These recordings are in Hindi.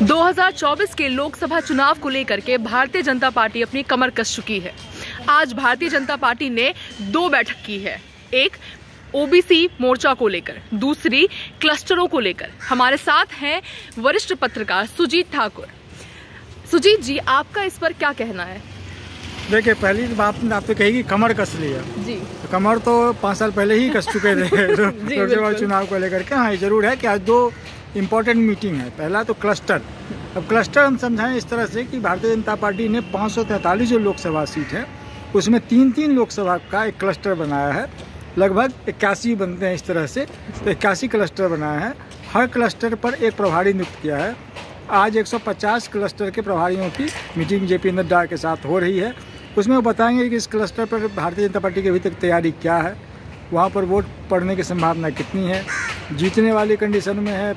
2024 के लोकसभा चुनाव को लेकर के भारतीय जनता पार्टी अपनी कमर कस चुकी है। आज भारतीय जनता पार्टी ने 2 बैठक की है, एक ओबीसी मोर्चा को लेकर, दूसरी क्लस्टरों को लेकर। हमारे साथ हैं वरिष्ठ पत्रकार सुजीत ठाकुर। सुजीत जी, आपका इस पर क्या कहना है? देखिए, पहली बात आप तो कहेगी कमर कस लिया जी। तो कमर तो 5 साल पहले ही कस चुके थे लोकसभा चुनाव को लेकर के। हाँ, ये जरूर है कि आज 2 इम्पोर्टेंट मीटिंग है। पहला तो क्लस्टर। अब क्लस्टर हम समझाएं इस तरह से कि भारतीय जनता पार्टी ने 543 जो लोकसभा सीट है उसमें 3-3 लोकसभा का एक क्लस्टर बनाया है। लगभग 81 बनते हैं इस तरह से, तो 81 क्लस्टर बनाया है। हर क्लस्टर पर एक प्रभारी नियुक्त किया है। आज 150 क्लस्टर के प्रभारियों की मीटिंग जेपी नड्डा के साथ हो रही है। उसमें वो बताएंगे कि इस क्लस्टर पर भारतीय जनता पार्टी की अभी तक तैयारी क्या है, वहाँ पर वोट पड़ने की संभावना कितनी है, जीतने वाली कंडीशन में है,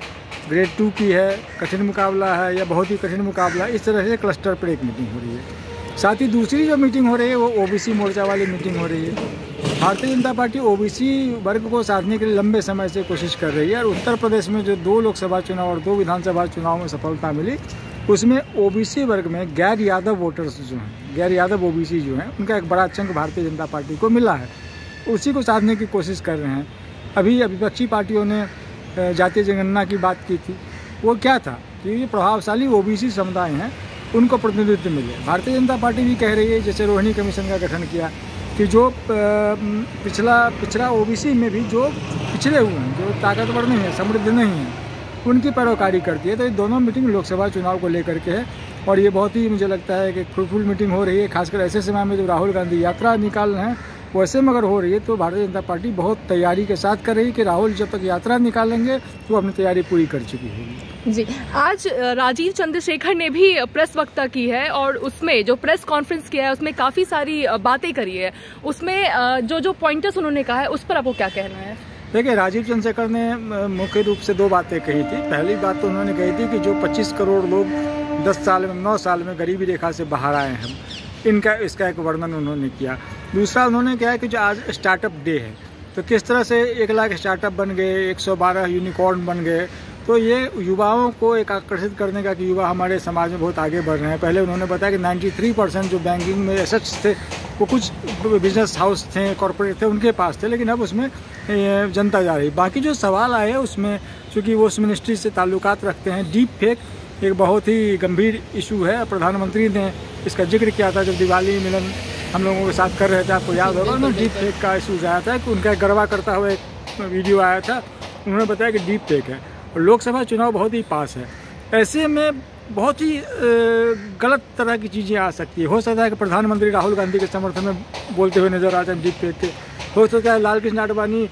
ग्रेड 2 की है, कठिन मुकाबला है या बहुत ही कठिन मुकाबला। इस तरह से क्लस्टर पर एक मीटिंग हो रही है। साथ ही दूसरी जो मीटिंग हो रही है वो ओबीसी मोर्चा वाली मीटिंग हो रही है। भारतीय जनता पार्टी ओबीसी वर्ग को साधने के लिए लंबे समय से कोशिश कर रही है और उत्तर प्रदेश में जो 2 लोकसभा चुनाव और 2 विधानसभा चुनाव में सफलता मिली, उसमें ओबीसी वर्ग में गैर यादव वोटर्स जो हैं, गैर यादव ओबीसी जो हैं, उनका एक बड़ा चंक भारतीय जनता पार्टी को मिला है। उसी को साधने की कोशिश कर रहे हैं। अभी विपक्षी पार्टियों ने जातीय जनगणना की बात की थी। वो क्या था कि ये प्रभावशाली ओबीसी समुदाय हैं, उनको प्रतिनिधित्व मिले। भारतीय जनता पार्टी भी कह रही है, जैसे रोहिणी कमीशन का गठन किया, कि जो पिछड़ा ओबीसी में भी जो पिछड़े हुए हैं, जो ताकतवर नहीं है, समृद्ध नहीं है, उनकी पैरोकारी करती है। तो ये दोनों मीटिंग लोकसभा चुनाव को लेकर के है और ये बहुत ही मुझे लगता है कि फ्रूटफुल मीटिंग हो रही है। खासकर ऐसे समय में जो राहुल गांधी यात्रा निकाल रहे हैं, वैसे में अगर हो रही है तो भारतीय जनता पार्टी बहुत तैयारी के साथ कर रही है कि राहुल जब तक यात्रा निकालेंगे तो वो अपनी तैयारी पूरी कर चुकी होगी जी। आज राजीव चंद्रशेखर ने भी प्रेस वक्ता की है और उसमें जो प्रेस कॉन्फ्रेंस किया है उसमें काफ़ी सारी बातें करी है। उसमें जो पॉइंटर्स उन्होंने कहा है उस पर आपको क्या कहना है? देखिए, राजीव चंद्रशेखर ने मुख्य रूप से 2 बातें कही थी। पहली बात तो उन्होंने कही थी कि जो 25 करोड़ लोग 10 साल में 9 साल में गरीबी रेखा से बाहर आए हैं, इसका एक वर्णन उन्होंने किया। दूसरा उन्होंने कहा कि जो आज स्टार्टअप डे है, तो किस तरह से 1 लाख स्टार्टअप बन गए, 112 यूनिकॉर्न बन गए। तो ये युवाओं को एक आकर्षित करने का कि युवा हमारे समाज में बहुत आगे बढ़ रहे हैं। पहले उन्होंने बताया कि 93% जो बैंकिंग में एसेट्स थे वो कुछ बिजनेस हाउस थे, कॉर्पोरेट थे, उनके पास थे, लेकिन अब उसमें जनता जा रही। बाकी जो सवाल आए हैं उसमें, चूँकि वो उस मिनिस्ट्री से ताल्लुकात रखते हैं, डीप फेक एक बहुत ही गंभीर इशू है। प्रधानमंत्री ने इसका जिक्र किया था जब दिवाली मिलन हम लोगों के साथ कर रहे थे, आपको याद होगा ना, डीप फेक का इशू आया था कि उनका गरबा करता हुआ एक वीडियो आया था। उन्होंने बताया कि डीप फेक है और लोकसभा चुनाव बहुत ही पास है। ऐसे में बहुत ही गलत तरह की चीज़ें आ सकती है। हो सकता है कि प्रधानमंत्री राहुल गांधी के समर्थन में बोलते हुए नजर आ जाए डीप फेक के। हो सकता है लाल कृष्ण आडवाणी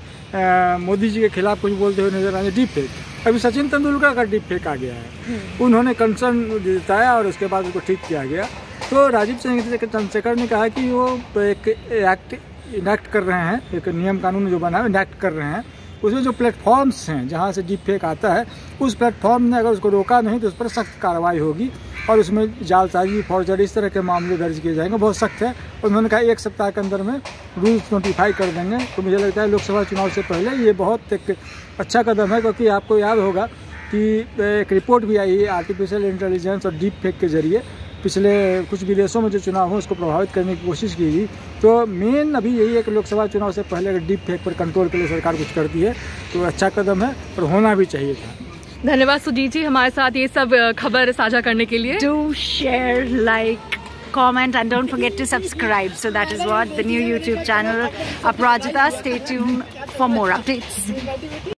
मोदी जी के खिलाफ कुछ बोलते हुए नजर आ जाए डीप फेक। अभी सचिन तेंदुलकर का डीप फेक आ गया है, उन्होंने कंसर्न जताया और उसके बाद उसको ठीक किया गया। तो राजीव चंद्रशेखर ने कहा कि वो एक एक्ट इनैक्ट कर रहे हैं, एक नियम कानून जो बना है इनैक्ट कर रहे हैं। उसमें जो प्लेटफॉर्म्स हैं जहाँ से डीप फेक आता है, उस प्लेटफॉर्म ने अगर उसको रोका नहीं तो उस पर सख्त कार्रवाई होगी और उसमें जालसाजी, फॉर्जरी, इस तरह के मामले दर्ज किए जाएंगे। बहुत सख्त है। और उन्होंने कहा 1 सप्ताह के अंदर में रूल्स नोटिफाई कर देंगे। तो मुझे लगता है लोकसभा चुनाव से पहले ये बहुत एक अच्छा कदम है, क्योंकि आपको याद होगा कि एक रिपोर्ट भी आई है आर्टिफिशियल इंटेलिजेंस और डीप फेक के जरिए पिछले कुछ विदेशों में जो चुनाव हो उसको प्रभावित करने की कोशिश की गई। तो मेन अभी यही है कि लोकसभा चुनाव से पहले अगर डीप फेक पर कंट्रोल के लिए सरकार कुछ करती है तो अच्छा कदम है और होना भी चाहिए था। धन्यवाद सुजीत जी, हमारे साथ ये सब खबर साझा करने के लिए। Do share, like, comment and don't forget to subscribe. So that is what the new YouTube channel Aparajita. Stay tuned for more updates.